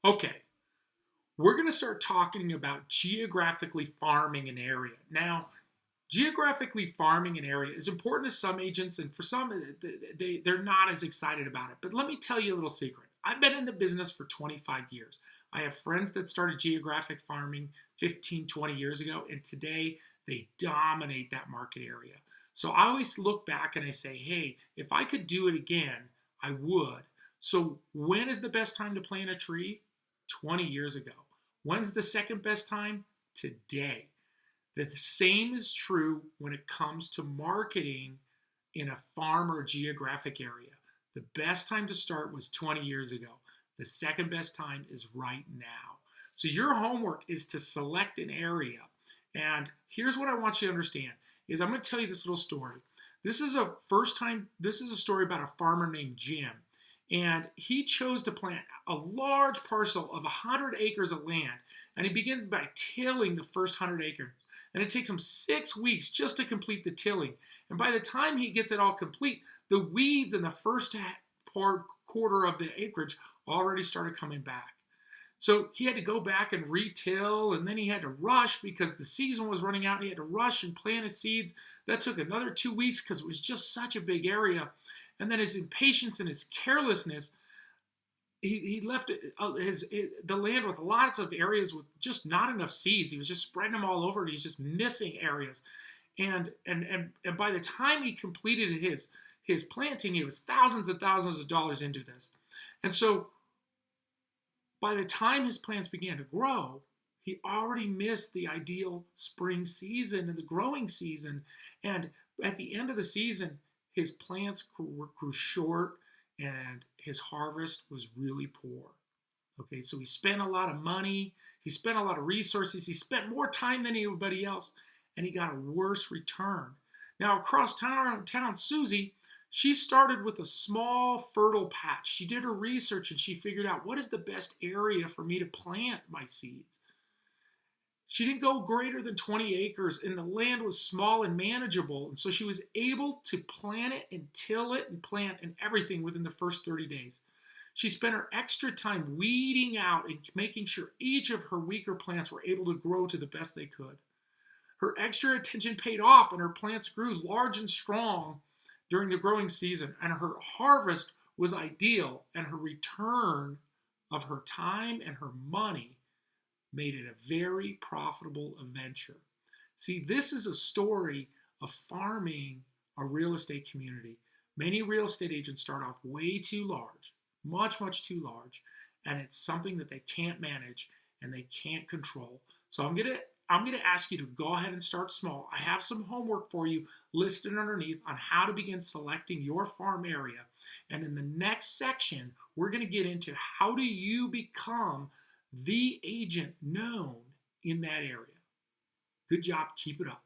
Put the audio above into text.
Okay, we're going to start talking about geographically farming an area. Now, geographically farming an area is important to some agents, and for some, they're not as excited about it. But let me tell you a little secret. I've been in the business for 25 years. I have friends that started geographic farming 15, 20 years ago, and today they dominate that market area. So I always look back and I say, hey, if I could do it again, I would. So when is the best time to plant a tree? 20 years ago. When's the second best time? Today. The same is true when it comes to marketing in a farm or geographic area. The best time to start was 20 years ago. The second best time is right now. So your homework is to select an area. And here's what I want you to understand is I'm going to tell you this little story. This is a story about a farmer named Jim. And he chose to plant a large parcel of 100 acres of land. And he begins by tilling the first 100 acres. And it takes him 6 weeks just to complete the tilling. And by the time he gets it all complete, the weeds in the first quarter of the acreage already started coming back. So he had to go back and retill, and then he had to rush because the season was running out. He had to rush and plant his seeds. That took another 2 weeks because it was just such a big area. And then his impatience and his carelessness, he left the land with lots of areas with just not enough seeds. He was just spreading them all over, and he's just missing areas. And by the time he completed his planting, he was thousands and thousands of dollars into this. And so by the time his plants began to grow, he already missed the ideal spring season and the growing season. And at the end of the season, his plants grew short and his harvest was really poor. Okay, so he spent a lot of money, he spent a lot of resources, he spent more time than anybody else, and he got a worse return. Now, across town, Susie, she started with a small fertile patch. She did her research and she figured out what is the best area for me to plant my seeds. She didn't go greater than 20 acres, and the land was small and manageable. And so she was able to plant it and till it and plant and everything within the first 30 days. She spent her extra time weeding out and making sure each of her weaker plants were able to grow to the best they could. Her extra attention paid off, and her plants grew large and strong during the growing season. And her harvest was ideal, and her return of her time and her money made it a very profitable venture. See, this is a story of farming a real estate community. Many real estate agents start off way too large, much, much too large, and it's something that they can't manage and they can't control. So I'm going to ask you to go ahead and start small. I have some homework for you listed underneath on how to begin selecting your farm area. And in the next section, we're going to get into how do you become the agent known in that area. Good job. Keep it up.